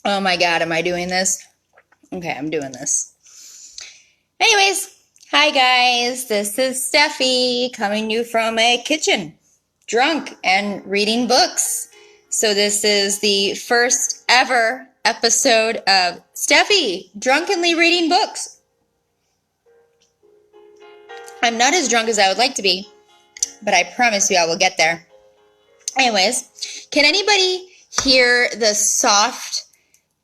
Oh my God, am I doing this? Okay, I'm doing this. Anyways, hi guys, this is Steffi coming to you from a kitchen, drunk and reading books. So this is the first ever episode of Steffi, Drunkenly Reading Books. I'm not as drunk as I would like to be, but I promise you I will get there. Anyways, can anybody hear the soft,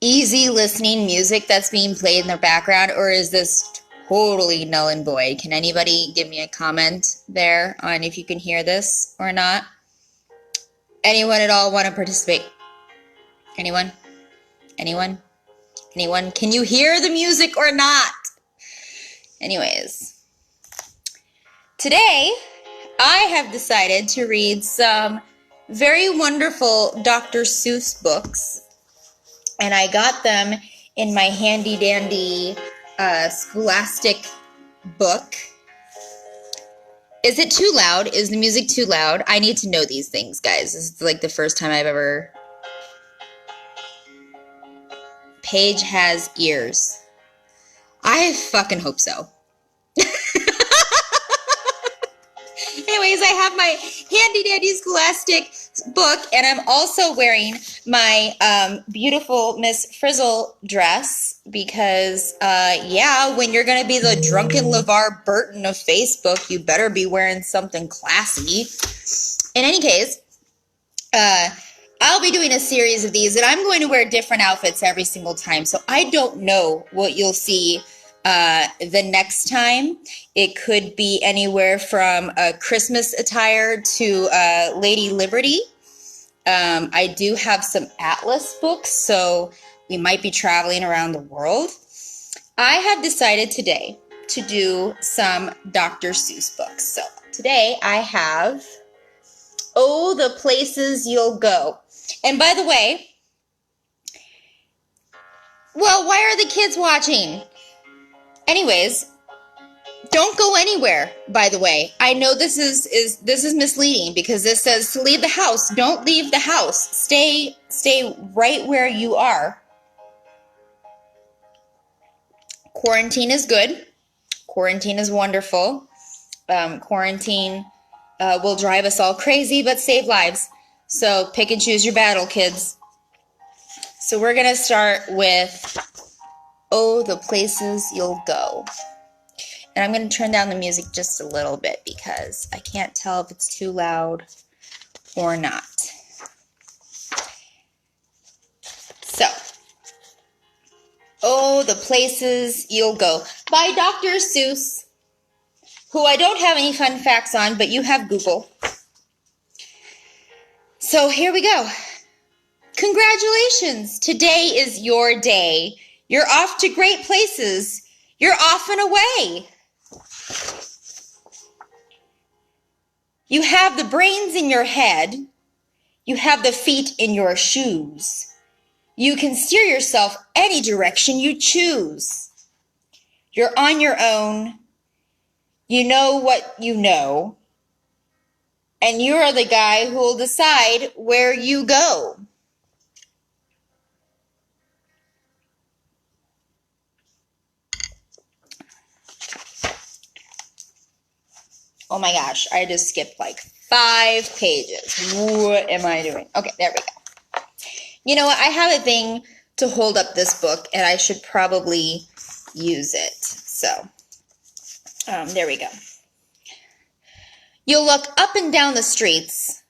easy listening music that's being played in the background, or is this totally null and void? Can anybody give me a comment there on if you can hear this or not? Anyone at all want to participate? Anyone? Anyone? Anyone? Can you hear the music or not? Anyways, today I have decided to read some very wonderful Dr. Seuss books. And I got them in my handy dandy Scholastic book. Is it too loud? Is the music too loud? I need to know these things, guys. This is like the first time I've ever... Paige has ears. I fucking hope so. Anyways, I have my handy dandy Scholastic book, and I'm also wearing my beautiful Miss Frizzle dress because, yeah, when you're going to be the drunken LeVar Burton of Facebook, you better be wearing something classy. In any case, I'll be doing a series of these, and I'm going to wear different outfits every single time, so I don't know what you'll see the next time. It could be anywhere from a Christmas attire to Lady Liberty. I do have some Atlas books, so we might be traveling around the world. I have decided today to do some Dr. Seuss books. So today I have Oh, the Places You'll Go. And by the way, well, why are the kids watching? Anyways, don't go anywhere, by the way. I know this is misleading because this says to leave the house. Don't leave the house. Stay right where you are. Quarantine is good. Quarantine is wonderful. Quarantine will drive us all crazy but save lives. So pick and choose your battle, kids. So we're going to start with Oh, the Places You'll Go. And I'm going to turn down the music just a little bit because I can't tell if it's too loud or not. So, Oh, the Places You'll Go by Dr. Seuss, who I don't have any fun facts on, but you have Google. So here we go. Congratulations! Today is your day. You're off to great places. You're off and away. You have the brains in your head. You have the feet in your shoes. You can steer yourself any direction you choose. You're on your own. You know what you know. And you're the guy who will decide where you go. Oh my gosh, I just skipped like 5 pages. What am I doing? Okay, there we go. You know what? I have a thing to hold up this book, and I should probably use it. So, there we go. You'll look up and down the streets.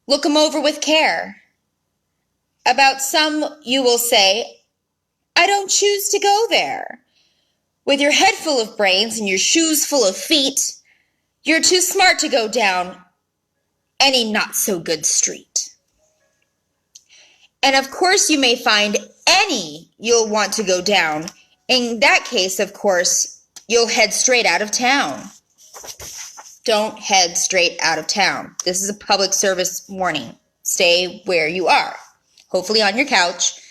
Look 'em over with care. About some you will say, I don't choose to go there. With your head full of brains and your shoes full of feet, you're too smart to go down any not-so-good street. And of course you may find any you'll want to go down. In that case, of course, you'll head straight out of town. Don't head straight out of town. This is a public service warning. Stay where you are. Hopefully on your couch,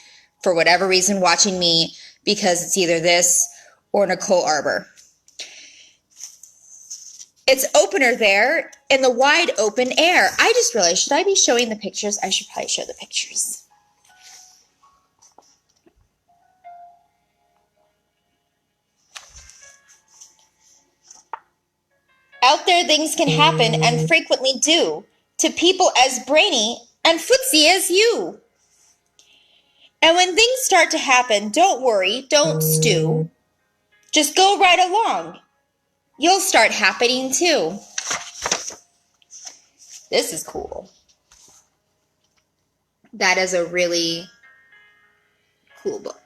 for whatever reason, watching me, because it's either this or Nicole Arbor. It's opener there in the wide open air. I just realized, should I be showing the pictures? I should probably show the pictures. Out there things can happen and frequently do to people as brainy and footsie as you. And when things start to happen, don't worry, don't stew. Just go right along. You'll start happening too. This is cool. That is a really cool book.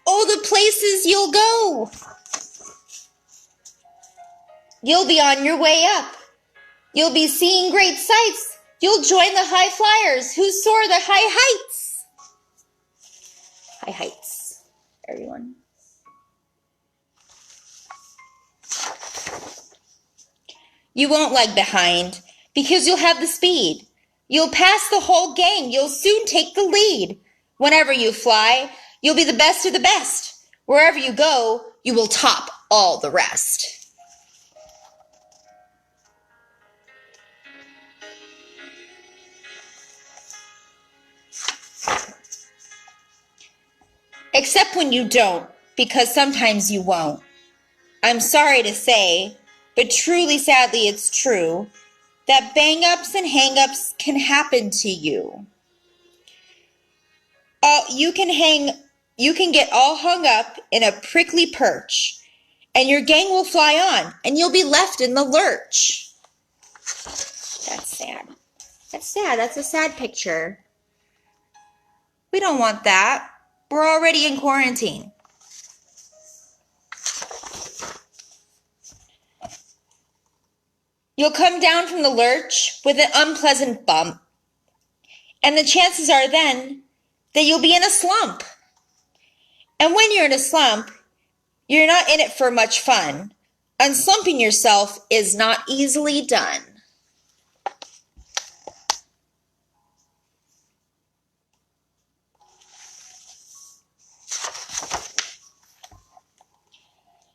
Oh, the places you'll go. You'll be on your way up. You'll be seeing great sights. You'll join the high flyers who soar the high heights. High heights, everyone. You won't lag behind because you'll have the speed. You'll pass the whole gang. You'll soon take the lead. Whenever you fly, you'll be the best of the best. Wherever you go, you will top all the rest. Except when you don't, because sometimes you won't. I'm sorry to say, but truly, sadly, it's true, that bang-ups and hang-ups can happen to you. You can get all hung up in a prickly perch, and your gang will fly on, and you'll be left in the lurch. That's sad. That's sad. That's a sad picture. We don't want that. We're already in quarantine. You'll come down from the lurch with an unpleasant bump, and the chances are then that you'll be in a slump. And when you're in a slump, you're not in it for much fun. Unslumping yourself is not easily done.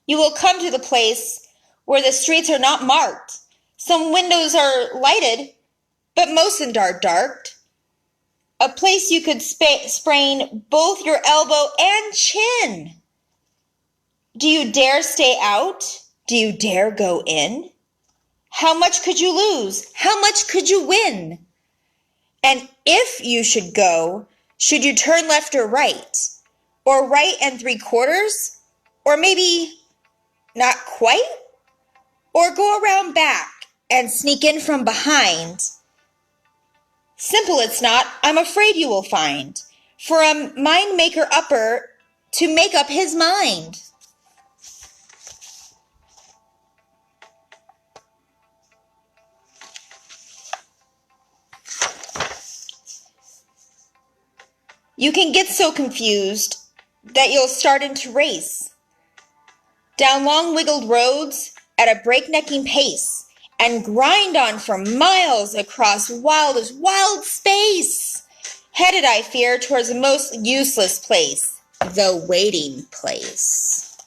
You will come to the place where the streets are not marked. Some windows are lighted, but most are dark. A place you could sprain both your elbow and chin. Do you dare stay out? Do you dare go in? How much could you lose? How much could you win? And if you should go, should you turn left or right? Or right and 3/4? Or maybe not quite? Or go around back and sneak in from behind? Simple it's not, I'm afraid you will find, for a mind maker upper to make up his mind. You can get so confused that you'll start into race down long wiggled roads at a breaknecking pace and grind on for miles across wild space, headed, I fear, towards a most useless place, the waiting place.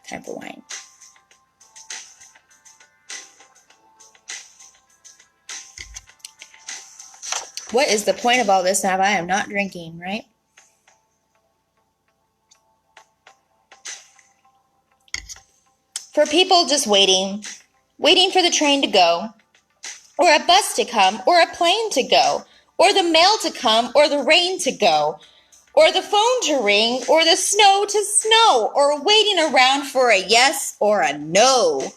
Time for wine. What is the point of all this now? I am not drinking, right? For people just waiting for the train to go, or a bus to come, or a plane to go, or the mail to come, or the rain to go, or the phone to ring, or the snow to snow, or waiting around for a yes or a no,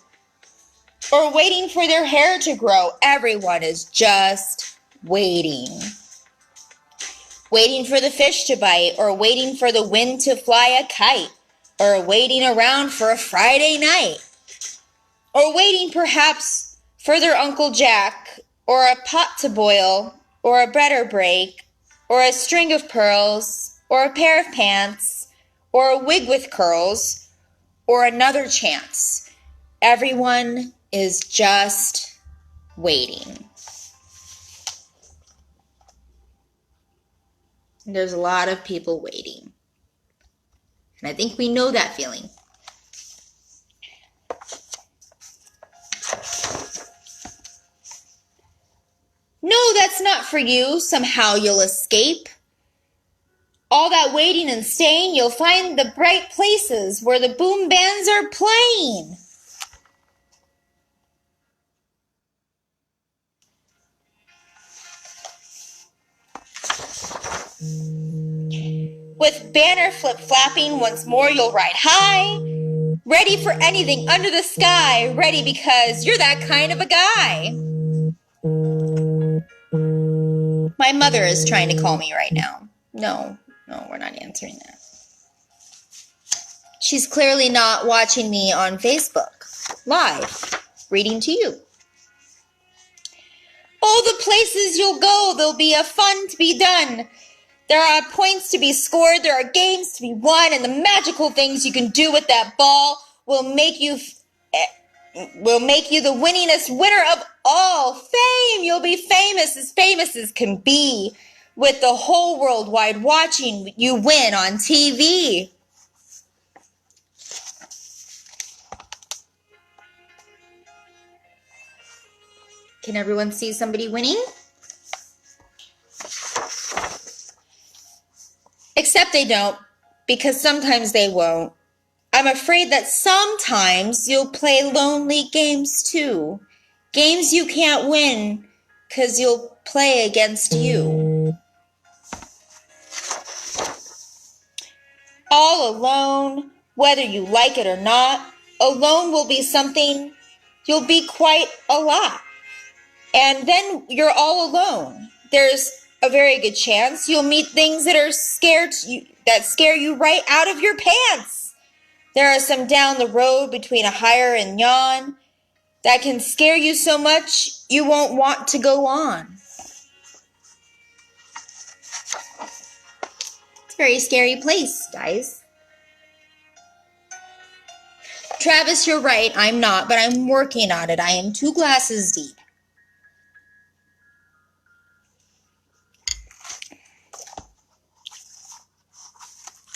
or waiting for their hair to grow. Everyone is just waiting. Waiting for the fish to bite, or waiting for the wind to fly a kite, or waiting around for a Friday night, or waiting perhaps for their Uncle Jack, or a pot to boil, or a bread break, or a string of pearls, or a pair of pants, or a wig with curls, or another chance. Everyone is just waiting. And there's a lot of people waiting. And I think we know that feeling. No, that's not for you. Somehow you'll escape. All that waiting and staying, you'll find the bright places where the boom bands are playing. With banner flip-flapping, once more you'll ride high. Ready for anything under the sky. Ready because you're that kind of a guy. My mother is trying to call me right now. No, we're not answering that. She's clearly not watching me on Facebook Live, reading to you. Oh, the places you'll go, there'll be a fun to be done. There are points to be scored, there are games to be won, and the magical things you can do with that ball will make you the winningest winner of all. Fame! You'll be famous as can be, with the whole world wide watching you win on TV. Can everyone see somebody winning? Except they don't, because sometimes they won't. I'm afraid that sometimes you'll play lonely games too. Games you can't win, because you'll play against you. All alone, whether you like it or not, alone will be something, you'll be quite a lot. And then you're all alone. There's a very good chance you'll meet things that scare you right out of your pants. There are some down the road between a hire and yon that can scare you so much you won't want to go on. It's a very scary place, guys. Travis, you're right. I'm not, but I'm working on it. I am 2 glasses deep.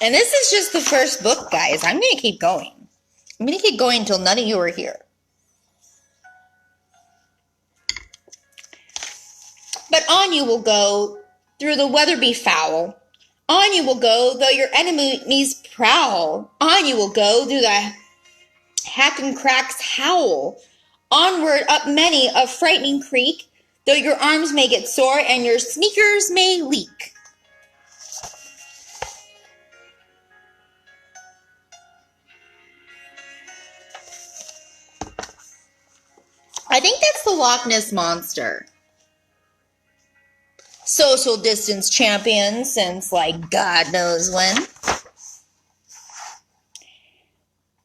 And this is just the first book, guys. I'm going to keep going. I'm going to keep going until none of you are here. But on you will go through the weather be foul. On you will go, though your enemies prowl. On you will go through the hack and cracks howl. Onward up many a frightening creek, though your arms may get sore and your sneakers may leak. I think that's the Loch Ness Monster. Social distance champion since like God knows when.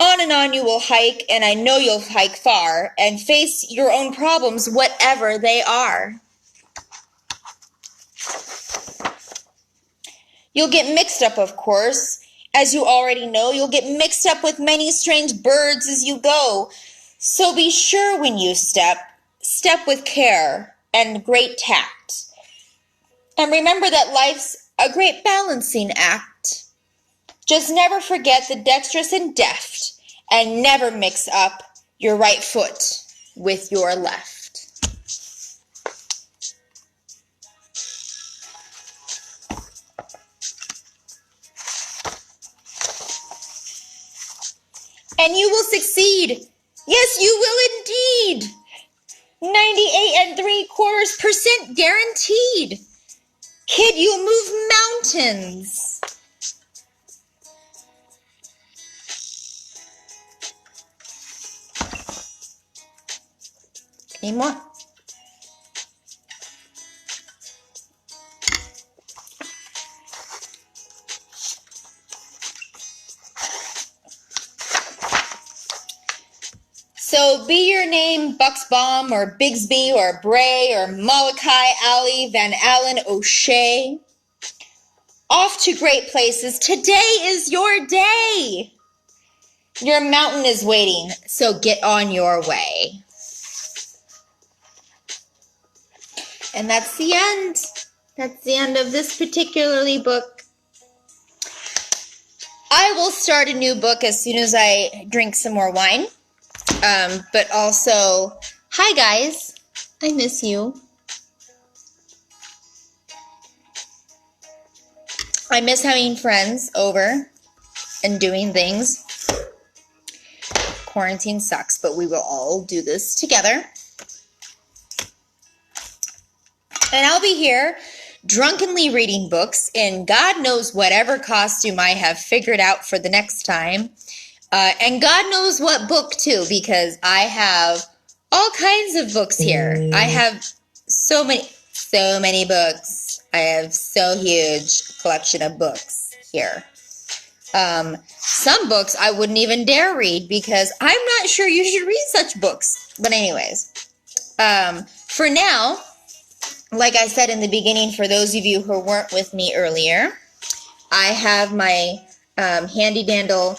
On and on you will hike, and I know you'll hike far, and face your own problems, whatever they are. You'll get mixed up, of course. As you already know, you'll get mixed up with many strange birds as you go. So be sure when you step with care and great tact. And remember that life's a great balancing act. Just never forget the dexterous and deft, and never mix up your right foot with your left. And you will succeed. Yes, you will indeed. 98.75% guaranteed. Kid, you'll move mountains. Any more? So be your name Bucksbaum or Bigsby or Bray or Molokai, Alley, Van Allen, O'Shea. Off to great places. Today is your day. Your mountain is waiting, so get on your way. And that's the end. That's the end of this particularly book. I will start a new book as soon as I drink some more wine. But also, hi guys, I miss you. I miss having friends over and doing things. Quarantine sucks, but we will all do this together. And I'll be here drunkenly reading books in God knows whatever costume I have figured out for the next time. And God knows what book too, because I have all kinds of books here. I have so many books. I have so huge collection of books here. Some books I wouldn't even dare read because I'm not sure you should read such books. But anyways, for now, like I said in the beginning, for those of you who weren't with me earlier, I have my handy dandy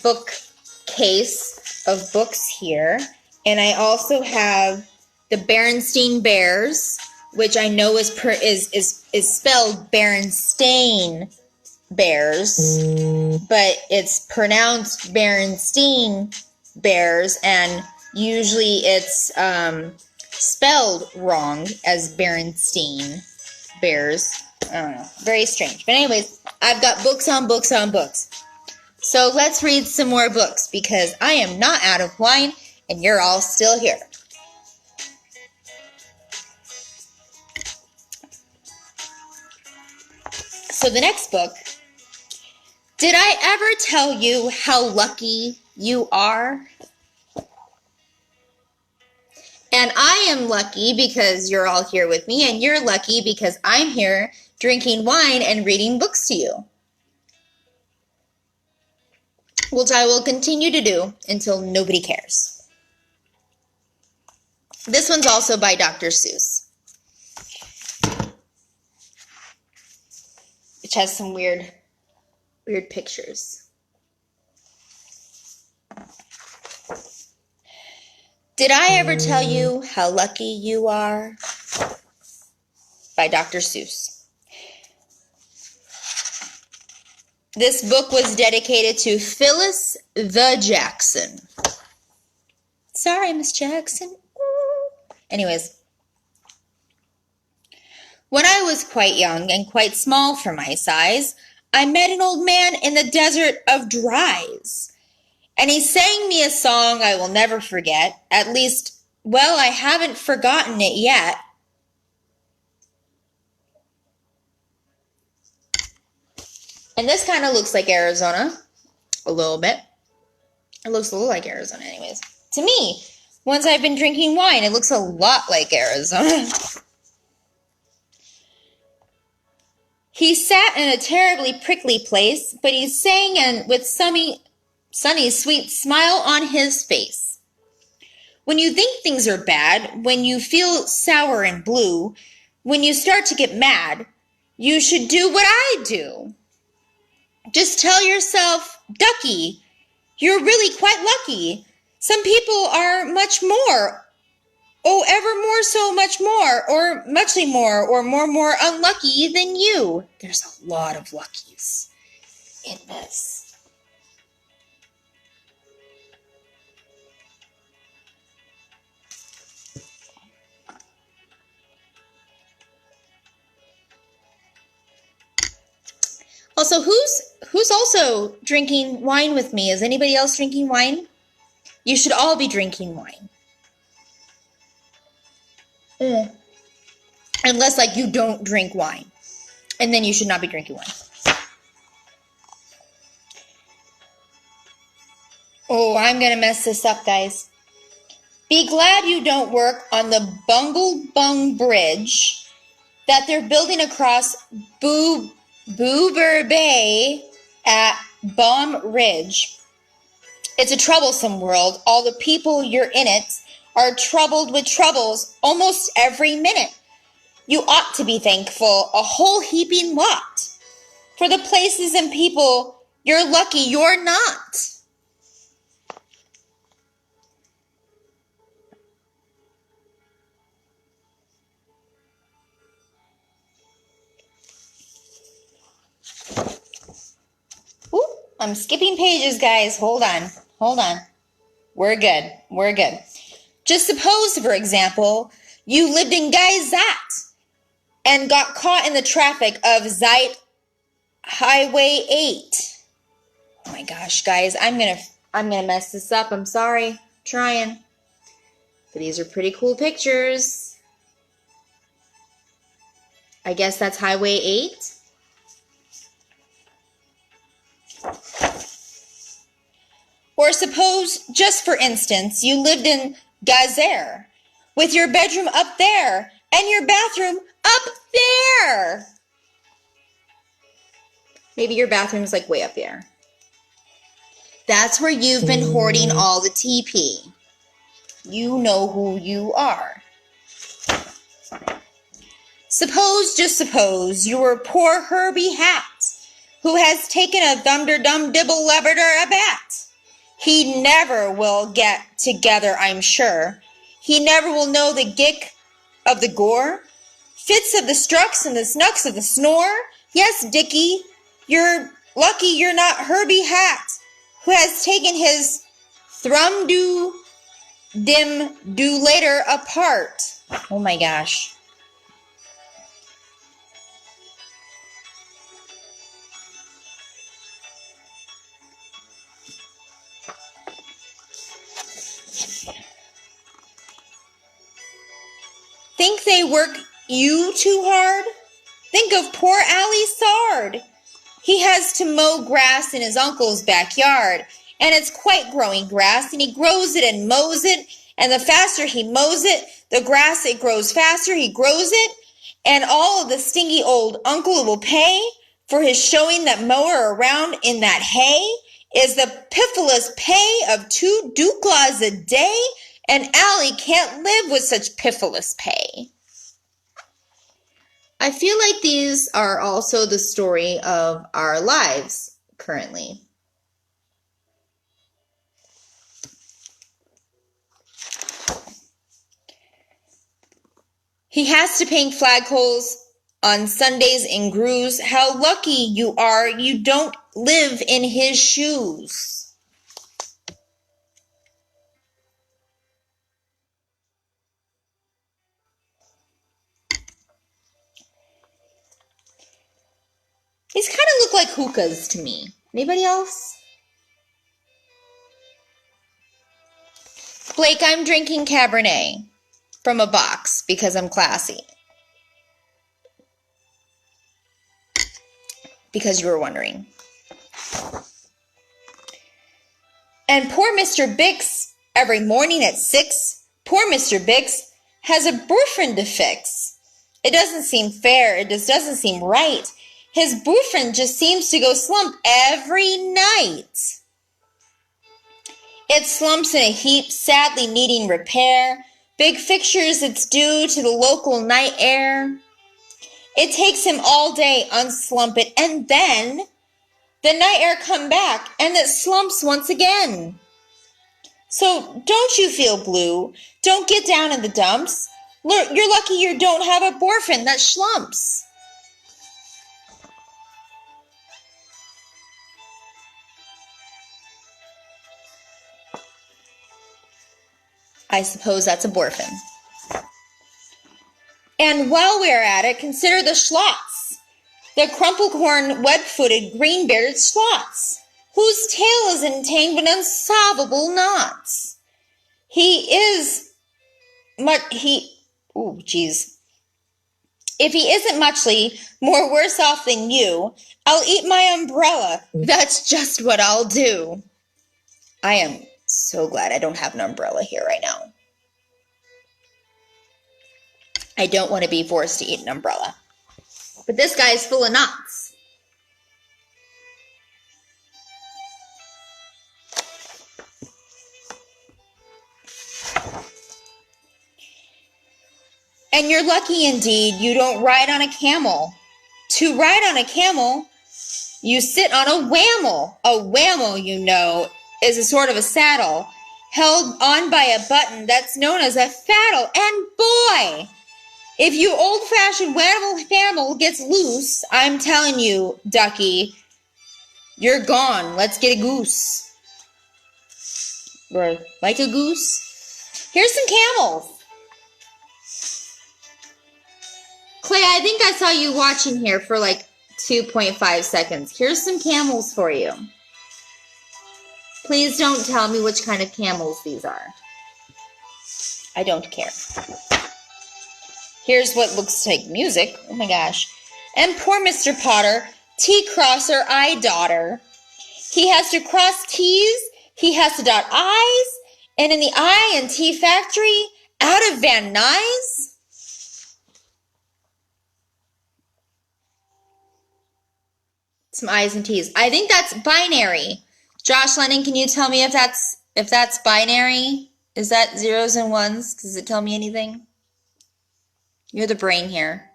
bookcase of books here. And I also have the Berenstain Bears, which I know is spelled Berenstain Bears, but it's pronounced Berenstain Bears, and usually it's spelled wrong as Berenstain Bears. I don't know. Very strange. But anyways, I've got books on books on books. So let's read some more books because I am not out of wine and you're all still here. So the next book, did I ever tell you how lucky you are? And I am lucky because you're all here with me, and you're lucky because I'm here drinking wine and reading books to you, which I will continue to do until nobody cares. This one's also by Dr. Seuss, which has some weird pictures. Did I ever tell you how lucky you are? By Dr. Seuss. This book was dedicated to Phyllis the Jackson. Sorry, Miss Jackson. Anyways. When I was quite young and quite small for my size, I met an old man in the desert of Dries. And he sang me a song I will never forget. At least, well, I haven't forgotten it yet. And this kind of looks like Arizona. A little bit. It looks a little like Arizona anyways. To me, once I've been drinking wine, it looks a lot like Arizona. He sat in a terribly prickly place, but he sang and with sunny, sweet smile on his face. When you think things are bad, when you feel sour and blue, when you start to get mad, you should do what I do. Just tell yourself, Ducky, you're really quite lucky. Some people are much more, oh, ever more so much more, or muchly more, or more unlucky than you. There's a lot of luckies in this. Also, who's also drinking wine with me? Is anybody else drinking wine? You should all be drinking wine. Unless, like, you don't drink wine. And then you should not be drinking wine. Oh, I'm going to mess this up, guys. Be glad you don't work on the Bungle Bung Bridge that they're building across Boober Bay at Baum Ridge. It's a troublesome world. All the people you're in it are troubled with troubles almost every minute. You ought to be thankful a whole heaping lot for the places and people you're lucky you're not. Ooh, I'm skipping pages, guys. Hold on. We're good. Just suppose, for example, you lived in Guyzat and got caught in the traffic of Zeit Highway 8. Oh my gosh, guys, I'm gonna mess this up. I'm sorry. I'm trying. But these are pretty cool pictures. I guess that's Highway 8. Or suppose, just for instance, you lived in Gazer, with your bedroom up there and your bathroom up there. Maybe your bathroom's like way up there. That's where you've been hoarding all the TP. You know who you are. Suppose, just suppose, you were poor Herbie Hat, who has taken a thunderdum dibble leverter a bat. He never will get together, I'm sure. He never will know the gick of the gore, fits of the strucks and the snucks of the snore. Yes, Dickie, you're lucky you're not Herbie Hat, who has taken his thrum-do-dim-do-later apart. Oh my gosh. Think they work you too hard? Think of poor Allie Sard. He has to mow grass in his uncle's backyard, and it's quite growing grass, and he grows it and mows it, and the faster he mows it, the grass it grows faster, he grows it, and all of the stingy old uncle will pay for his showing that mower around in that hay is the piffless pay of 2 duclaws a day, and Allie can't live with such piffless pay. I feel like these are also the story of our lives currently. He has to paint flagpoles on Sundays in grooves. How lucky you are you don't live in his shoes. These kind of look like hookahs to me. Anybody else? Blake, I'm drinking Cabernet from a box because I'm classy. Because you were wondering. And poor Mr. Bix, every morning at 6, poor Mr. Bix has a boyfriend to fix. It doesn't seem fair. It just doesn't seem right. His boyfriend just seems to go slump every night. It slumps in a heap, sadly needing repair. Big fixtures it's due to the local night air. It takes him all day unslump it, and then the night air come back, and it slumps once again. So don't you feel blue. Don't get down in the dumps. You're lucky you don't have a boyfriend that slumps. I suppose that's a boyfriend. And while we're at it, consider the schlots. The crumple-corn, web-footed, green-bearded schlots, whose tail is entangled in unsolvable knots. If he isn't muchly more worse off than you, I'll eat my umbrella. That's just what I'll do. I am so glad I don't have an umbrella here right now. I don't want to be forced to eat an umbrella. But this guy's full of knots. And you're lucky indeed you don't ride on a camel. To ride on a camel, you sit on a whammel. A whammel, you know, is a sort of a saddle held on by a button that's known as a faddle. And boy, if you old-fashioned whammel gets loose, I'm telling you, Ducky, you're gone. Let's get a goose. Or like a goose. Here's some camels. Clay, I think I saw you watching here for like 2.5 seconds. Here's some camels for you. Please don't tell me which kind of camels these are. I don't care. Here's what looks like music. Oh my gosh. And poor Mr. Potter, T-crosser, I-dotter. He has to cross T's, he has to dot I's, and in the I and T factory, out of Van Nuys? Some I's and T's. I think that's binary. Josh Lennon, can you tell me if that's binary? Is that zeros and ones? Does it tell me anything? You're the brain here.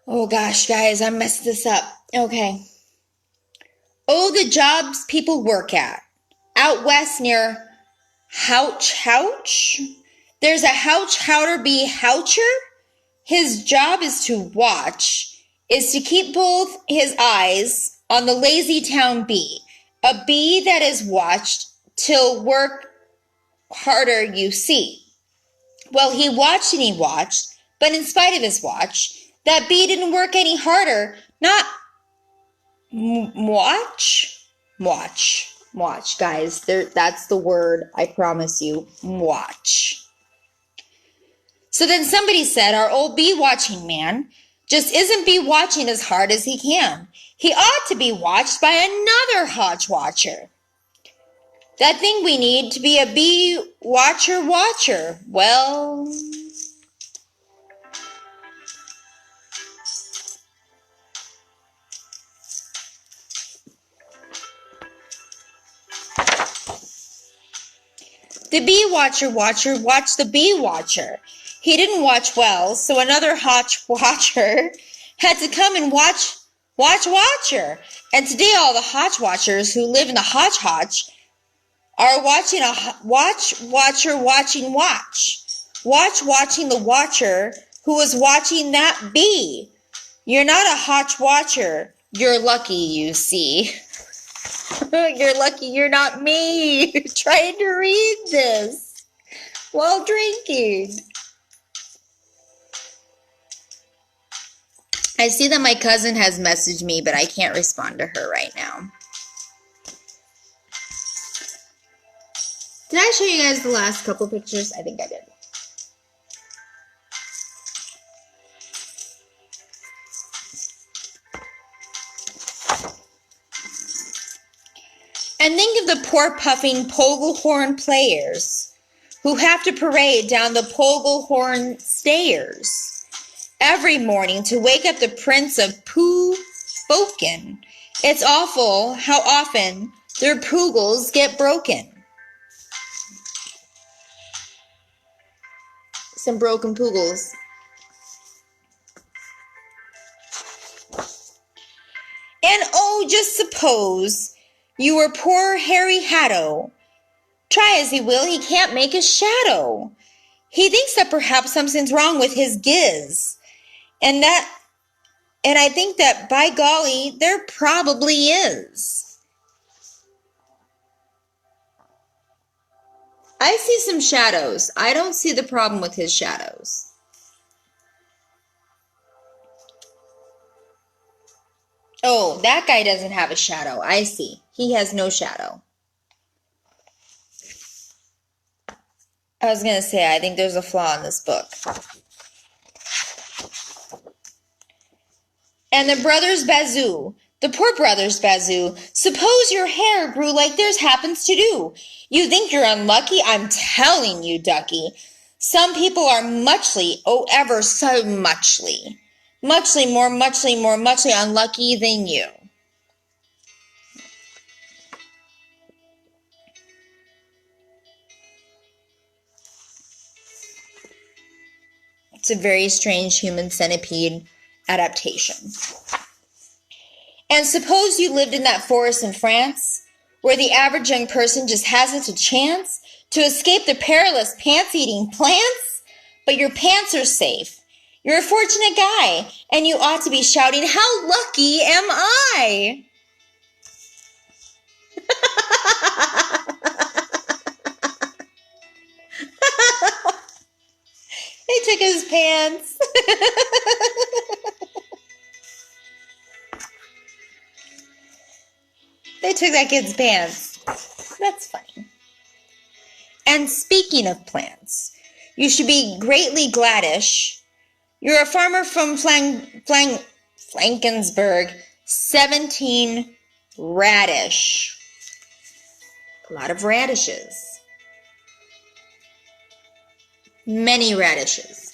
Oh gosh, guys, I messed this up. Okay. Oh, the jobs people work at. Out west near Houch? There's a Houterby Houcher. His job is to keep both his eyes on the lazy town bee. A bee that is watched till work harder you see. Well, he watched, but in spite of his watch, that bee didn't work any harder. Not watch, guys. That's the word, I promise you. Watch. So then somebody said, our old bee watching man just isn't bee watching as hard as he can. He ought to be watched by another Hodge watcher. That thing we need to be a bee watcher. Well, the bee watcher watched the bee watcher. He didn't watch well, so another Hodge watcher had to come and watch watcher. And today all the Hodge watchers who live in the Hodge are watching a watcher watching the watcher who was watching that bee. You're not a Hodge watcher. You're lucky, you see. You're lucky you're not me trying to read this while drinking. I see that my cousin has messaged me, but I can't respond to her right now. Did I show you guys the last couple pictures? I think I did. And think of the poor puffing Poglehorn players who have to parade down the Poglehorn stairs every morning to wake up the Prince of Pooh Spoken. It's awful how often their poogles get broken. Some broken poogles. And oh, just suppose you were poor Harry Hatto. Try as he will, he can't make a shadow. He thinks that perhaps something's wrong with his giz. And I think that, by golly, there probably is. I see some shadows. I don't see the problem with his shadows. Oh, that guy doesn't have a shadow. I see. He has no shadow. I was going to say, I think there's a flaw in this book. And the brothers Bazoo, the poor brothers Bazoo, suppose your hair grew like theirs happens to do. You think you're unlucky? I'm telling you, ducky. Some people are muchly, oh, ever so muchly more unlucky than you. It's a very strange human centipede adaptation. And suppose you lived in that forest in France, where the average young person just hasn't a chance to escape the perilous pants-eating plants, but your pants are safe. You're a fortunate guy, and you ought to be shouting, "How lucky am I?" They took his pants. They took that kid's pants. That's funny. And speaking of plants, you should be greatly gladish. You're a farmer from Flankensburg, 17 radish. A lot of radishes. Many radishes.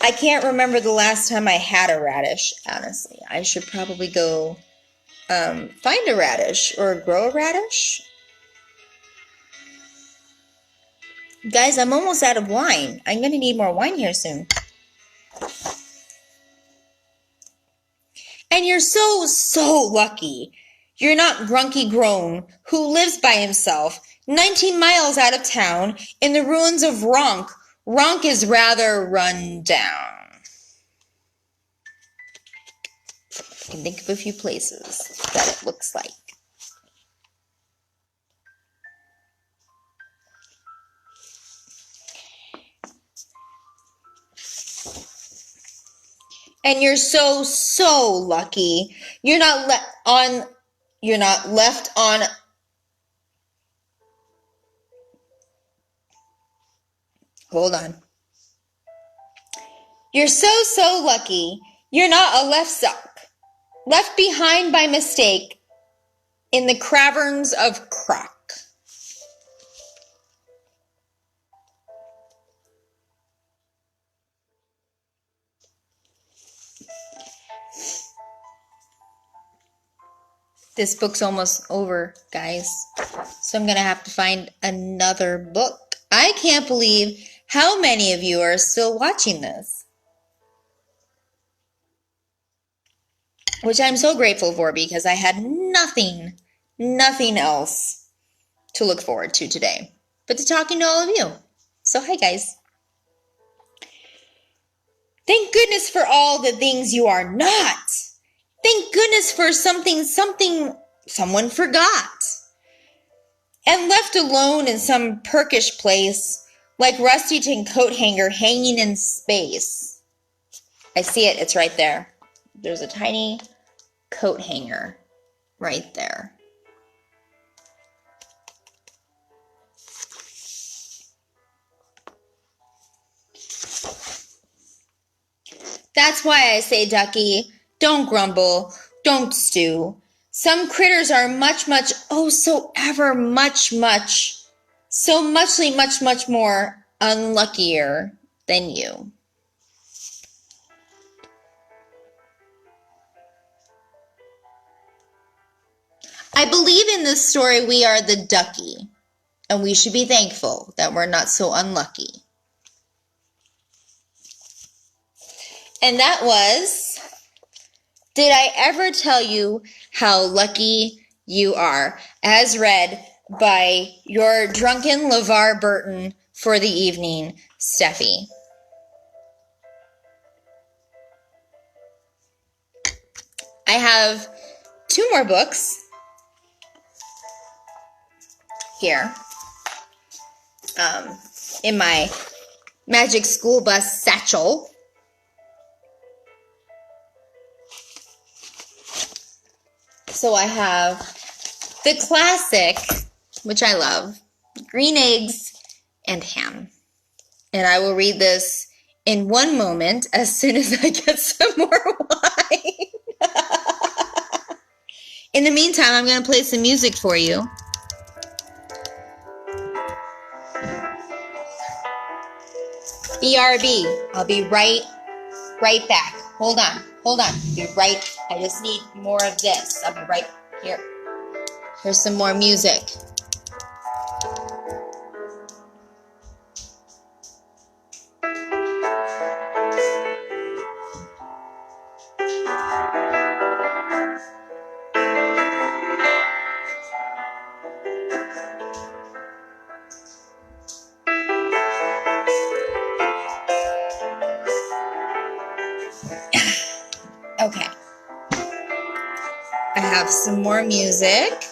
I can't remember the last time I had a radish, honestly. I should probably go find a radish or grow a radish. Guys, I'm almost out of wine. I'm going to need more wine here soon. And you're so lucky. You're not Grunky Grown, who lives by himself, 19 miles out of town, in the ruins of Ronk. Ronk is rather run down. I can think of a few places that it looks like. And you're so lucky. You're not left on. Hold on. You're so lucky. You're not a left sock, left behind by mistake in the caverns of Croc. This book's almost over, guys. So I'm going to have to find another book. I can't believe how many of you are still watching this. Which I'm so grateful for because I had nothing else to look forward to today but to talking to all of you. So hi, guys. Thank goodness for all the things you are not. Thank goodness for something someone forgot. And left alone in some Perkish place, like rusty tin coat hanger hanging in space. I see it, it's right there. There's a tiny coat hanger right there. That's why I say, Ducky, don't grumble, don't stew. Some critters are much, oh, so ever much more unluckier than you. I believe in this story we are the ducky, and we should be thankful that we're not so unlucky. And that was, Did I Ever Tell You How Lucky You Are? As read by your drunken LeVar Burton for the evening, Steffi. I have 2 more books here in my Magic School Bus satchel. So I have the classic, which I love, Green Eggs and Ham. And I will read this in one moment as soon as I get some more wine. In the meantime, I'm going to play some music for you. BRB. I'll be right back. Hold on. Be right. I just need more of this. I'll be right here. Here's some more music. Okay. I have some more music.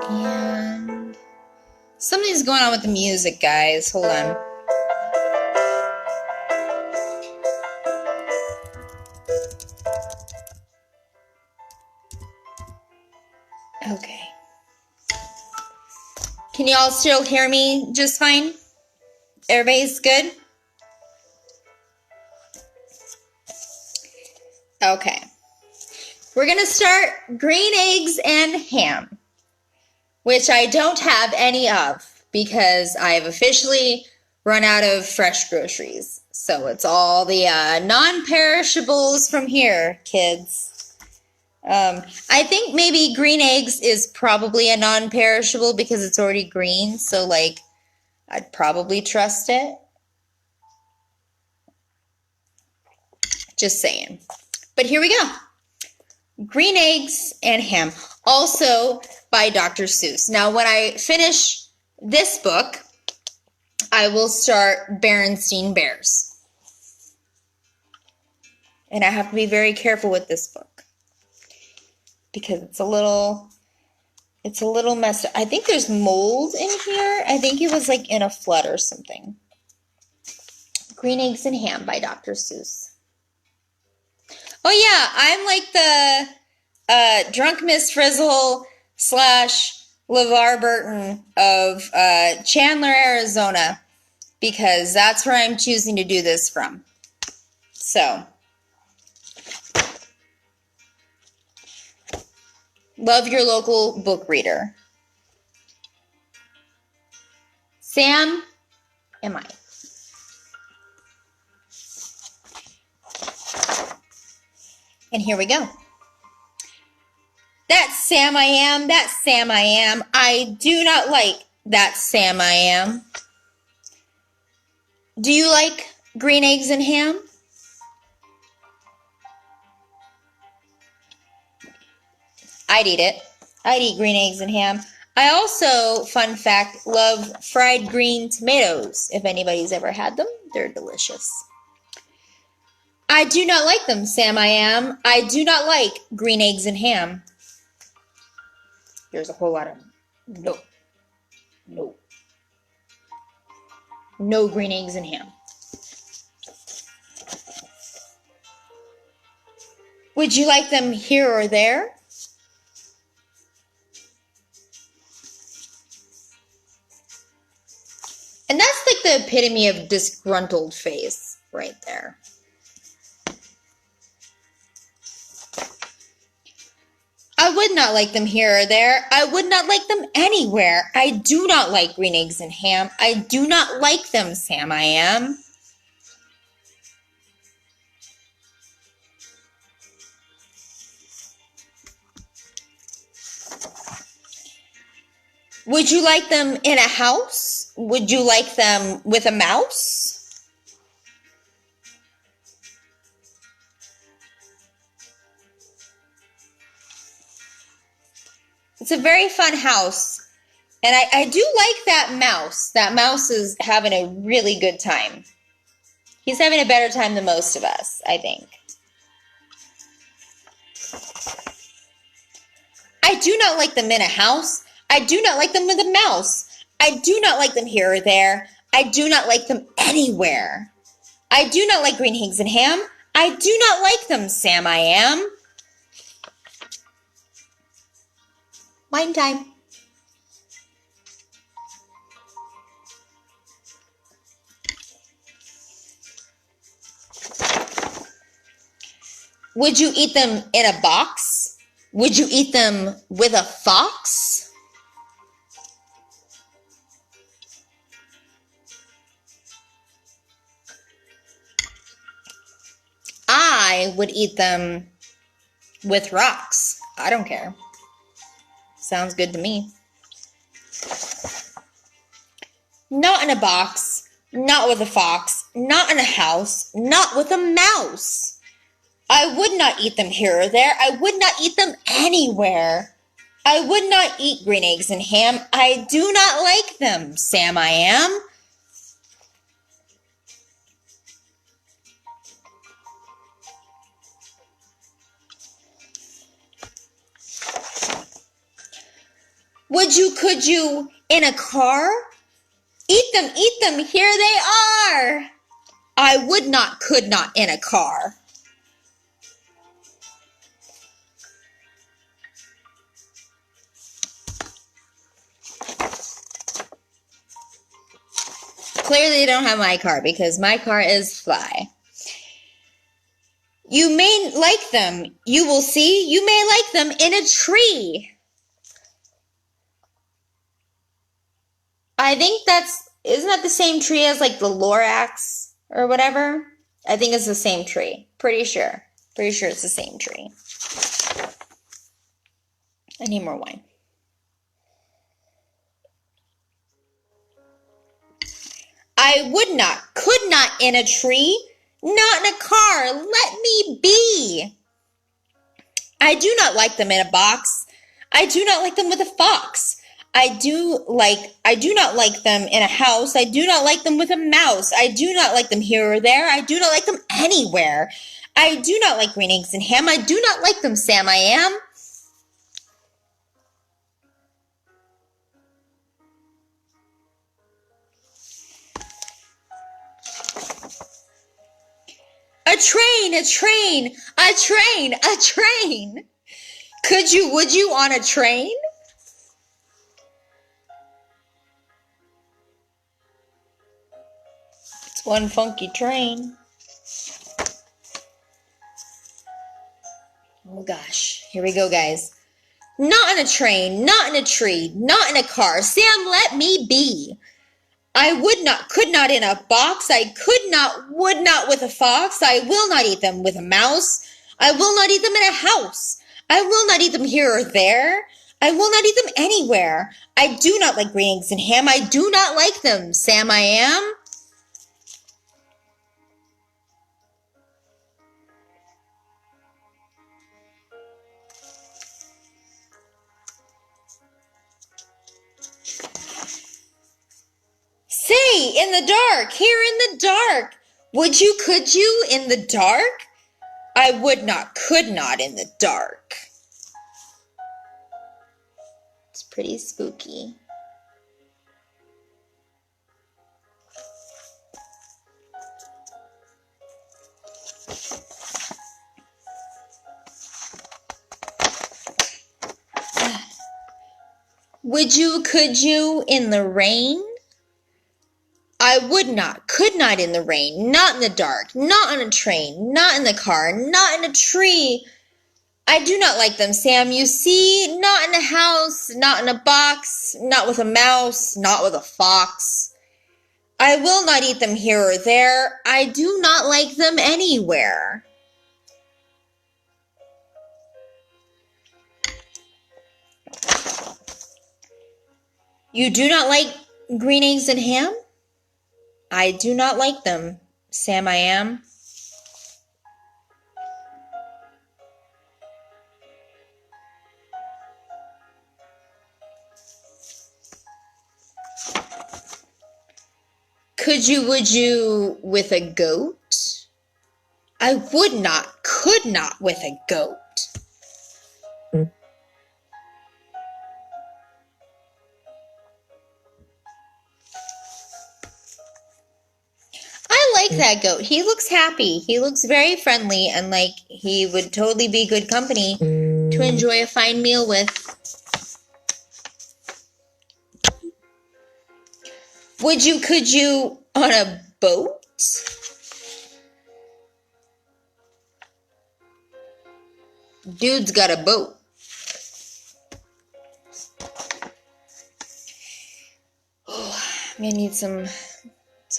And something's going on with the music, guys. Hold on. Okay. Can y'all still hear me just fine? Everybody's good? Okay. We're going to start green eggs and ham, which I don't have any of because I've officially run out of fresh groceries. So it's all the non-perishables from here, kids. I think maybe green eggs is probably a non-perishable because it's already green. So, like, I'd probably trust it. Just saying. But here we go. Green eggs and ham. Also by Dr. Seuss. Now, when I finish this book, I will start Berenstain Bears. And I have to be very careful with this book because it's a little messed up. I think there's mold in here. I think it was like in a flood or something. Green Eggs and Ham by Dr. Seuss. Oh yeah, I'm like the drunk Miss Frizzle / LeVar Burton of Chandler, Arizona, because that's where I'm choosing to do this from. So, love your local book reader. Sam, am I? And here we go. That's Sam I am, that's Sam I am. I do not like that Sam I am. Do you like green eggs and ham? I'd eat it. I'd eat green eggs and ham. I also, fun fact, love fried green tomatoes. If anybody's ever had them, they're delicious. I do not like them, Sam I am. I do not like green eggs and ham. There's a whole lot of no. No. No green eggs and ham. Would you like them here or there? And that's like the epitome of disgruntled face right there. I would not like them here or there. I would not like them anywhere. I do not like green eggs and ham. I do not like them, Sam I am. Would you like them in a house? Would you like them with a mouse? It's a very fun house. And I do like that mouse. That mouse is having a really good time. He's having a better time than most of us, I think. I do not like them in a house. I do not like them with a mouse. I do not like them here or there. I do not like them anywhere. I do not like green eggs and ham. I do not like them, Sam I am. Wine time. Would you eat them in a box? Would you eat them with a fox? I would eat them with rocks. I don't care. Sounds good to me. Not in a box, not with a fox, not in a house, not with a mouse. I would not eat them here or there. I would not eat them anywhere. I would not eat green eggs and ham. I do not like them, Sam I am. Could you, in a car? Eat them, here they are. I would not, could not in a car. Clearly they don't have my car because my car is fly. You may like them. You will see. You may like them in a tree. I think isn't that the same tree as like the Lorax or whatever? I think it's the same tree. Pretty sure. Pretty sure it's the same tree. I need more wine. I would not, could not in a tree, not in a car. Let me be. I do not like them in a box. I do not like them with a fox. I do not like them in a house. I do not like them with a mouse. I do not like them here or there. I do not like them anywhere. I do not like green eggs and ham. I do not like them, Sam, I am. A train, a train, a train, a train. Would you on a train? It's one funky train. Oh gosh, here we go, guys. Not in a train, not in a tree, not in a car. Sam, let me be. I would not, could not in a box. I could not, would not with a fox. I will not eat them with a mouse. I will not eat them in a house. I will not eat them here or there. I will not eat them anywhere. I do not like green eggs and ham. I do not like them, Sam, I am. Say, in the dark, here in the dark. Would you, could you, in the dark? I would not, could not in the dark. It's pretty spooky. Would you, could you, in the rain? I would not, could not in the rain, not in the dark, not on a train, not in the car, not in a tree. I do not like them, Sam. You see, not in a house, not in a box, not with a mouse, not with a fox. I will not eat them here or there. I do not like them anywhere. You do not like green eggs and ham? I do not like them, Sam, I am. Could you, would you with a goat? I would not, could not with a goat. I like that goat. He looks happy. He looks very friendly and like he would totally be good company to enjoy a fine meal with. Would you, could you on a boat? Dude's got a boat. Oh, I'm gonna need some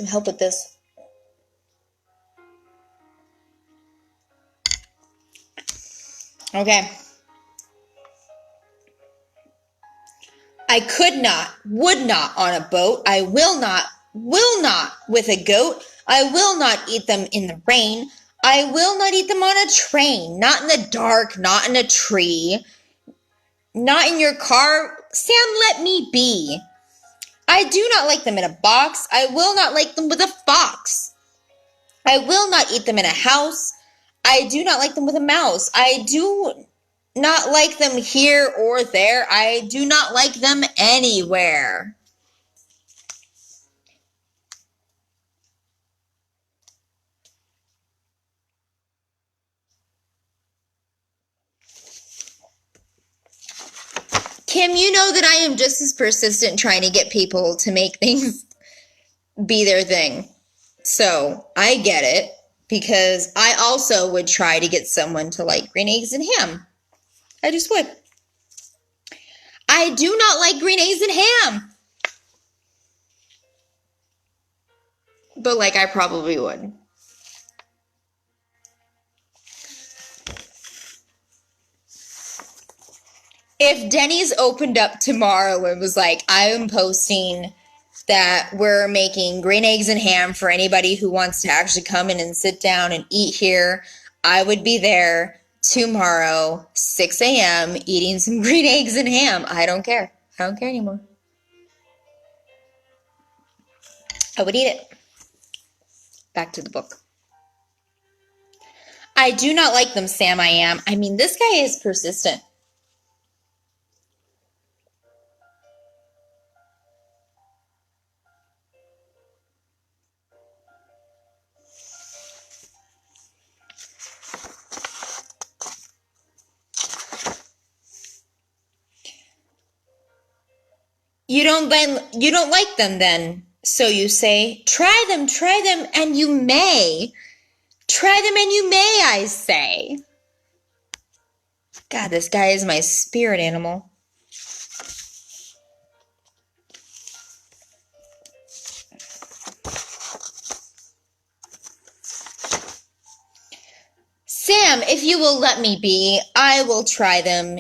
help with this. Okay. I could not, would not on a boat. I will not with a goat. I will not eat them in the rain. I will not eat them on a train. Not in the dark, not in a tree. Not in your car. Sam, let me be. I do not like them in a box. I will not like them with a fox. I will not eat them in a house. I do not like them with a mouse. I do not like them here or there. I do not like them anywhere. Kim, you know that I am just as persistent trying to get people to make things be their thing. So I get it, because I also would try to get someone to like green eggs and ham. I just would. I do not like green eggs and ham. But like, I probably would. If Denny's opened up tomorrow and was like, I am posting that we're making green eggs and ham for anybody who wants to actually come in and sit down and eat here, I would be there tomorrow, 6 a.m., eating some green eggs and ham. I don't care. I don't care anymore. I would eat it. Back to the book. I do not like them, Sam. I am. I mean, this guy is persistent. You don't like them then. So you say, try them, and you may. Try them and you may, I say. God, this guy is my spirit animal. Sam, if you will let me be, I will try them.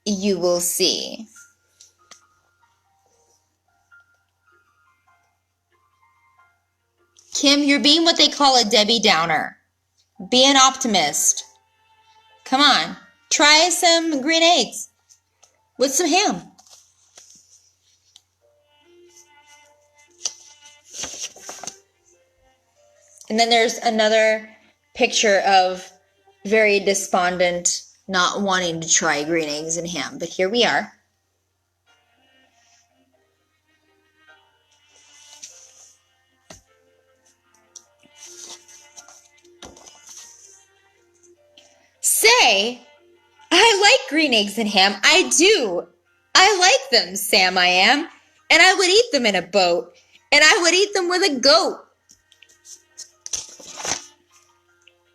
You will see. Kim, you're being what they call a Debbie Downer. Be an optimist. Come on. Try some green eggs with some ham. And then there's another picture of very despondent, not wanting to try green eggs and ham. But here we are. Say, I like green eggs and ham. I do. I like them, Sam, I am. And I would eat them in a boat. And I would eat them with a goat.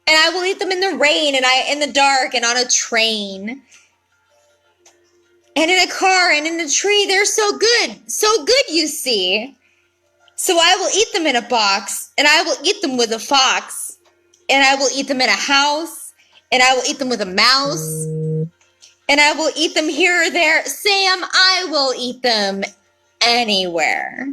And I will eat them in the rain and in the dark and on a train. And in a car and in a tree. They're so good. So good, you see. So I will eat them in a box. And I will eat them with a fox. And I will eat them in a house. And I will eat them with a mouse. And I will eat them here or there. Sam, I will eat them anywhere.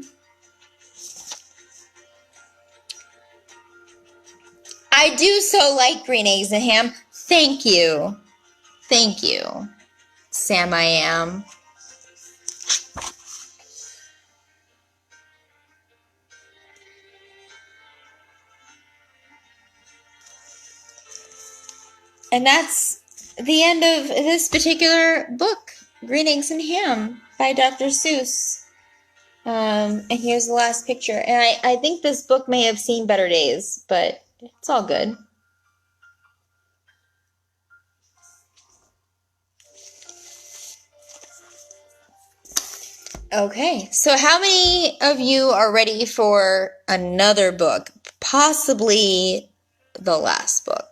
I do so like green eggs and ham. Thank you. Thank you, Sam, I am. And that's the end of this particular book, Green Eggs and Ham by Dr. Seuss. And here's the last picture. And I think this book may have seen better days, but it's all good. Okay, so how many of you are ready for another book? Possibly the last book.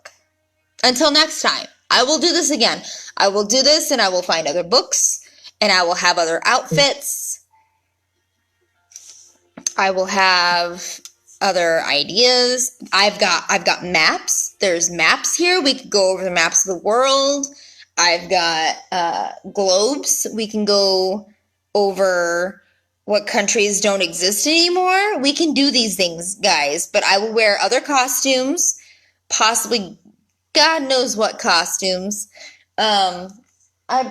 Until next time, I will do this again. I will do this and I will find other books and I will have other outfits. I will have other ideas. I've got maps. There's maps here. We could go over the maps of the world. I've got globes. We can go over what countries don't exist anymore. We can do these things, guys. But I will wear other costumes, possibly God knows what costumes. I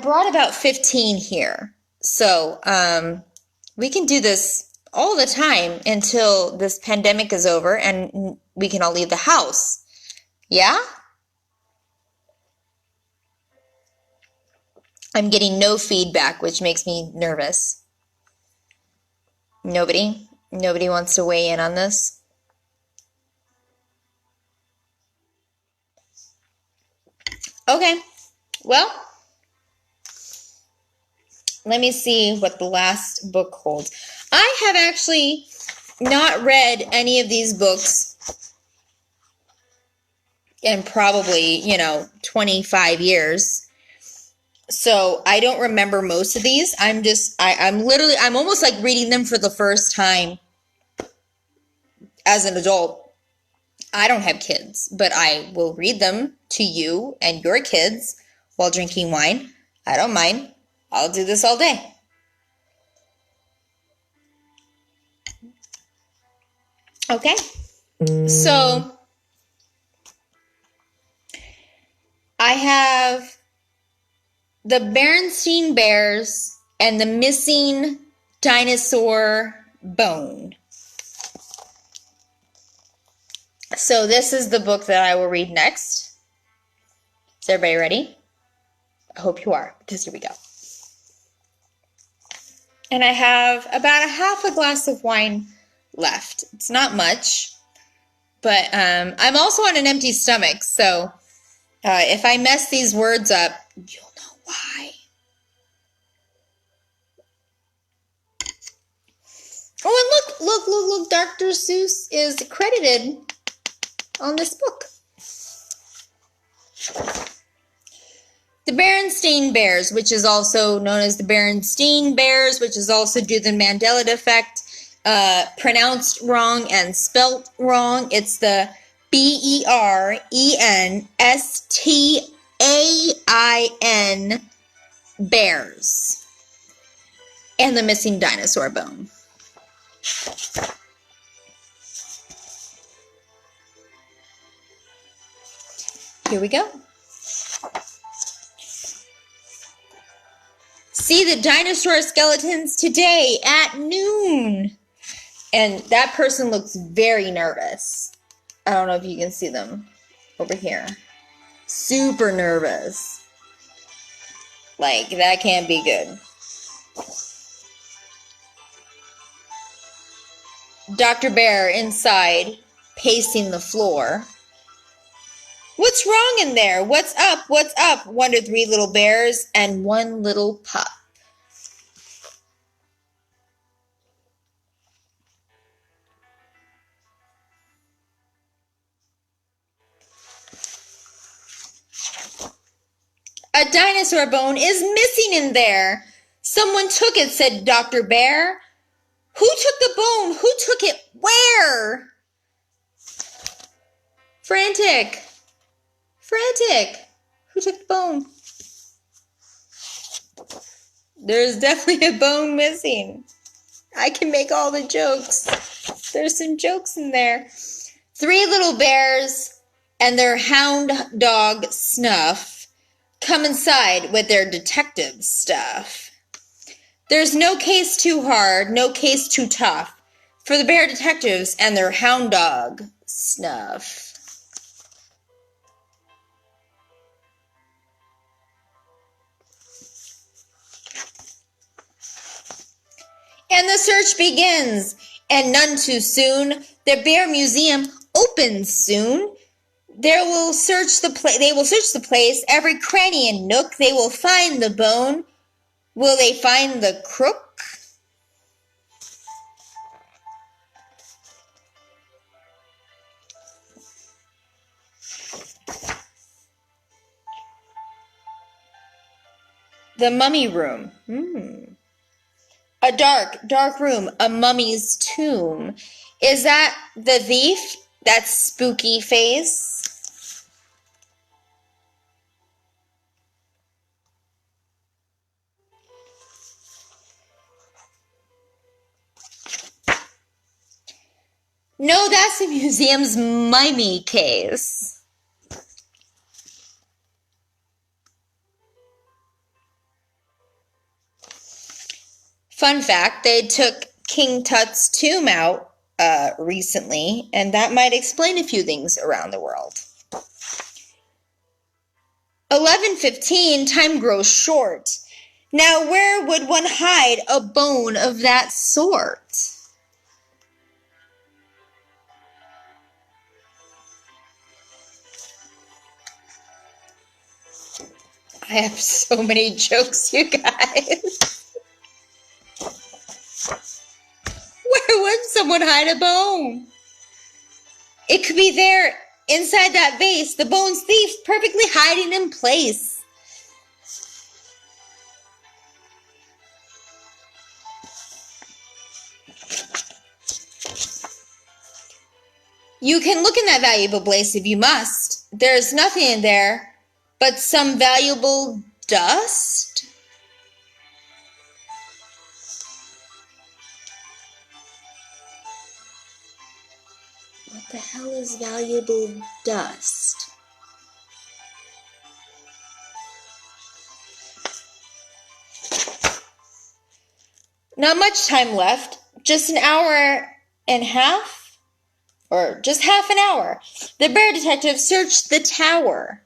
brought about 15 here. So we can do this all the time until this pandemic is over and we can all leave the house. Yeah? I'm getting no feedback, which makes me nervous. Nobody wants to weigh in on this. Okay, well, let me see what the last book holds. I have actually not read any of these books in probably, 25 years. So I don't remember most of these. I'm almost like reading them for the first time as an adult. I don't have kids, but I will read them to you and your kids while drinking wine. I don't mind. I'll do this all day. Okay. So I have the Berenstain Bears and the Missing Dinosaur Bone. So this is the book that I will read next. Is everybody ready? I hope you are, because here we go. And I have about a half a glass of wine left. It's not much, but I'm also on an empty stomach, so if I mess these words up, you'll know why. Oh, and look, Dr. Seuss is credited on this book. The Berenstain Bears, which is also known as the Berenstain Bears, which is also due to the Mandela effect, pronounced wrong and spelt wrong. It's the Berenstain Bears and the Missing Dinosaur Bone. Here we go. See the dinosaur skeletons today at noon. And that person looks very nervous. I don't know if you can see them over here. Super nervous. Like, that can't be good. Dr. Bear inside, pacing the floor. What's wrong in there? What's up? What's up? Wondered 3 little bears and 1 little pup. A dinosaur bone is missing in there. Someone took it, said Dr. Bear. Who took the bone? Who took it? Where? Frantic. Who took the bone? There's definitely a bone missing. I can make all the jokes. There's some jokes in there. 3 little bears and their hound dog Snuff come inside with their detective stuff. There's no case too hard, no case too tough for the bear detectives and their hound dog Snuff. And the search begins, and none too soon. The Bear Museum opens soon. They will search the place, every cranny and nook. They will find the bone. Will they find the crook? The mummy room. A dark room, a mummy's tomb. Is that the thief? That spooky face? No, that's the museum's mummy case. Fun fact, they took King Tut's tomb out recently, and that might explain a few things around the world. 11:15, time grows short. Now where would one hide a bone of that sort? I have so many jokes, you guys. Where would someone hide a bone? It could be there inside that vase, the bone's thief perfectly hiding in place. You can look in that valuable place if you must. There's nothing in there but some valuable dust. What the hell is valuable dust? Not much time left. Just an hour and a half? Or just half an hour. The bear detective searched the tower.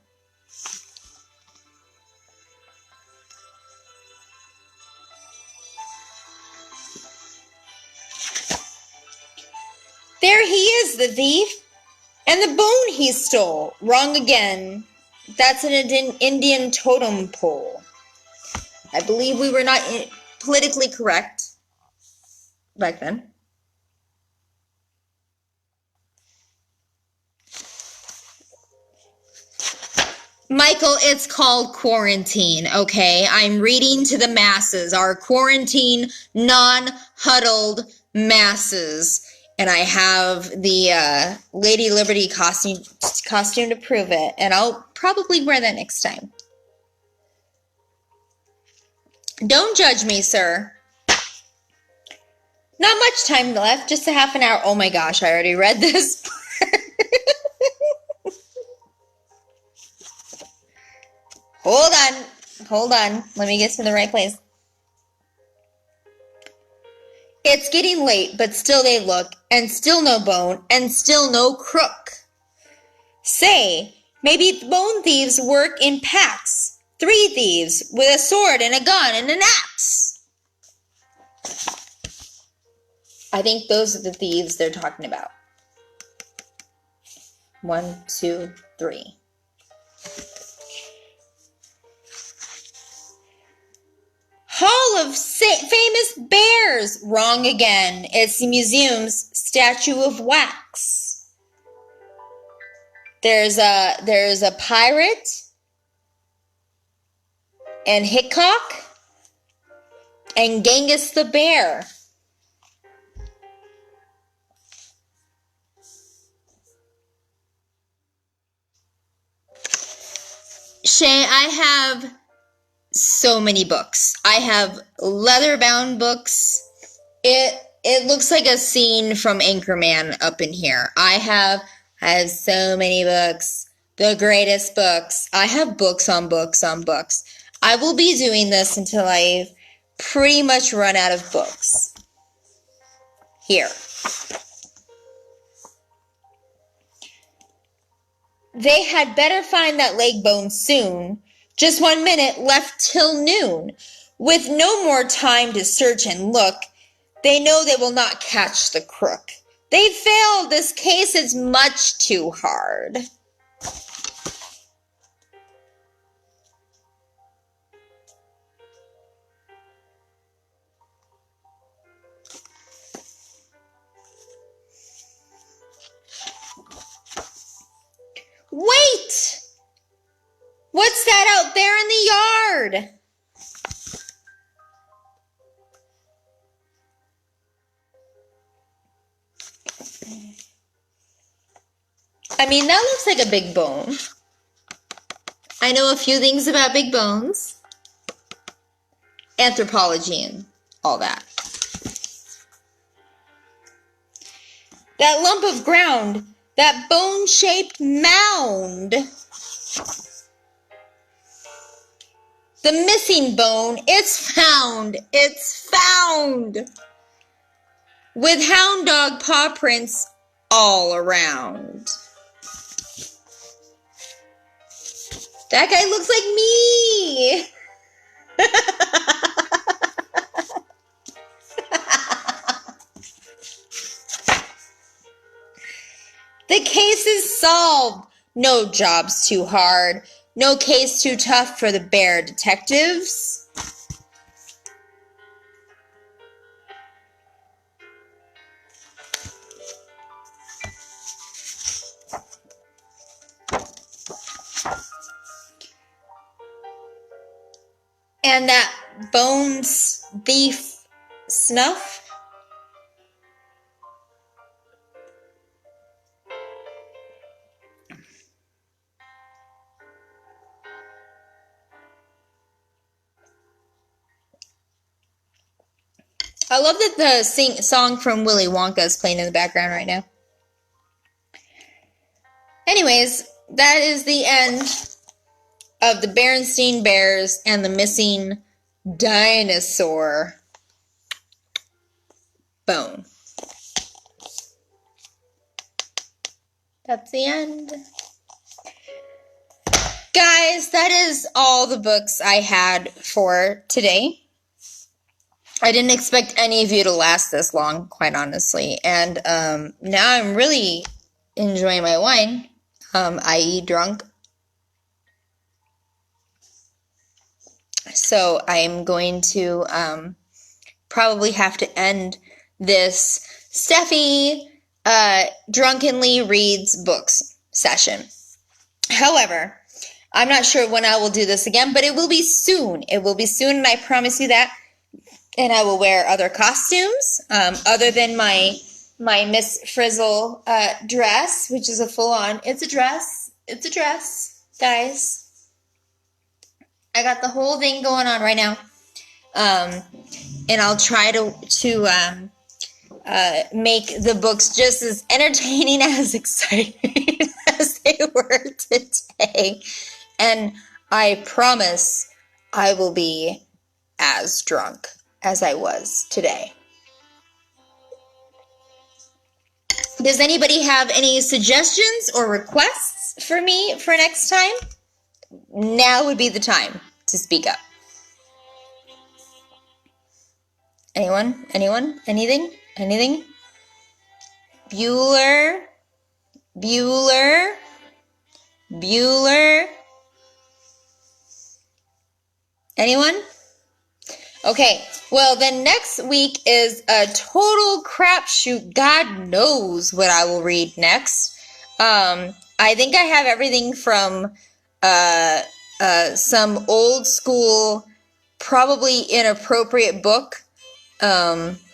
There he is, the thief. And the bone he stole. Wrong again. That's an Indian totem pole. I believe we were not politically correct back then. Michael, it's called quarantine, okay? I'm reading to the masses, our quarantine, non-huddled masses. And I have the Lady Liberty costume to prove it. And I'll probably wear that next time. Don't judge me, sir. Not much time left, just a half an hour. Oh my gosh, I already read this. Hold on. Let me get to the right place. It's getting late, but still they look, and still no bone, and still no crook. Say, maybe bone thieves work in packs. 3 thieves with a sword and a gun and an axe. I think those are the thieves they're talking about. 1, 2, 3. Hall of Famous Bears. Wrong again. It's the museum's statue of wax. There's a pirate and Hickok and Genghis the bear. Shay, I have so many books. I have leather-bound books. It looks like a scene from Anchorman up in here. I have so many books. The greatest books. I have books on books on books. I will be doing this until I've pretty much run out of books. Here. They had better find that leg bone soon. Just 1 minute left till noon. With no more time to search and look, they know they will not catch the crook. They failed. This case is much too hard. Wait! What's that out there in the yard? I mean, that looks like a big bone. I know a few things about big bones. Anthropology and all that. That lump of ground, that bone-shaped mound. The missing bone, it's found. It's found. With hound dog paw prints all around. That guy looks like me. The case is solved. No job's too hard. No case too tough for the bear detectives. And that Bones Thief Snuff. I love that the song from Willy Wonka is playing in the background right now. Anyways, that is the end of the Berenstain Bears and the Missing Dinosaur Bone. That's the end. Guys, that is all the books I had for today. I didn't expect any of you to last this long, quite honestly. And now I'm really enjoying my wine, i.e. drunk. So I'm going to probably have to end this Steffi Drunkenly Reads Books session. However, I'm not sure when I will do this again, but it will be soon. It will be soon, and I promise you that. And I will wear other costumes, other than my Miss Frizzle dress, which is a full-on. It's a dress. It's a dress, guys. I got the whole thing going on right now, and I'll try to make the books just as entertaining, as exciting as they were today. And I promise I will be as drunk as I was today. Does anybody have any suggestions or requests for me for next time? Now would be the time to speak up. Anyone? Anyone? Anything? Anything? Bueller? Bueller? Bueller? Anyone? Okay, well then next week is a total crapshoot. God knows what I will read next. I think I have everything from some old school, probably inappropriate book to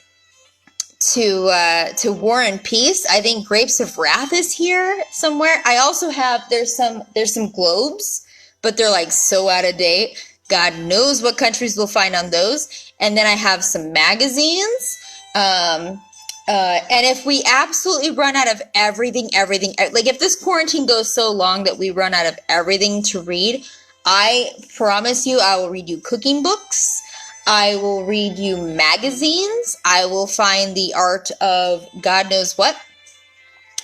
War and Peace. I think Grapes of Wrath is here somewhere. I also have there's some globes, but they're like so out of date. God knows what countries we'll find on those. And then I have some magazines. And if we absolutely run out of everything, like if this quarantine goes so long that we run out of everything to read, I promise you I will read you cooking books. I will read you magazines. I will find the art of God knows what.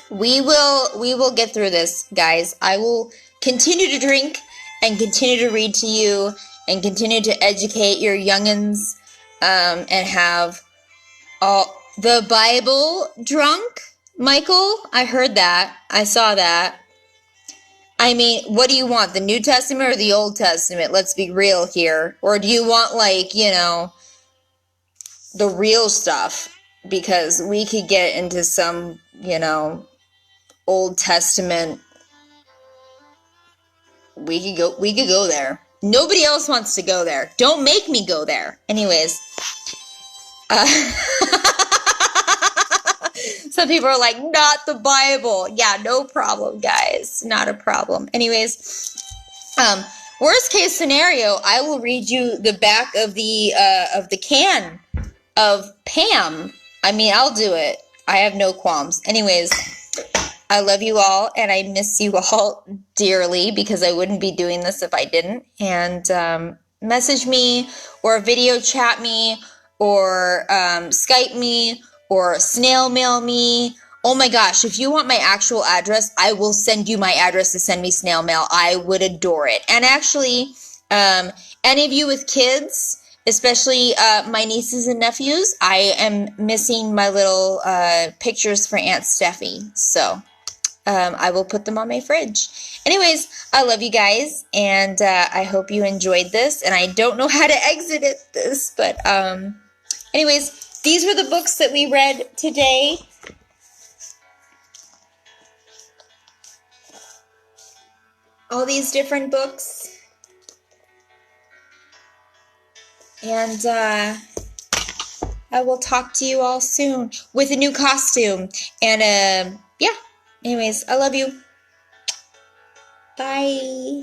We will get through this, guys. I will continue to drink and continue to read to you and continue to educate your youngins, and have all the Bible drunk. Michael, I heard that. I saw that. I mean, what do you want? The New Testament or the Old Testament? Let's be real here. Or do you want, like, you know, the real stuff? Because we could get into some, you know, Old Testament. We could go there. Nobody else wants to go there. Don't make me go there. Anyways. Some people are like, not the Bible. Yeah, no problem, guys. Not a problem. Anyways, worst case scenario, I will read you the back of the can of Pam. I mean, I'll do it. I have no qualms. Anyways, I love you all, and I miss you all dearly, because I wouldn't be doing this if I didn't. And message me, or video chat me, or Skype me, or snail mail me. Oh my gosh, if you want my actual address, I will send you my address to send me snail mail. I would adore it. And actually, any of you with kids, especially my nieces and nephews, I am missing my little pictures for Aunt Steffi. So I will put them on my fridge. Anyways, I love you guys, and I hope you enjoyed this. And I don't know how to exit this, but anyways, these were the books that we read today. All these different books. And I will talk to you all soon with a new costume. And yeah, anyways, I love you. Bye.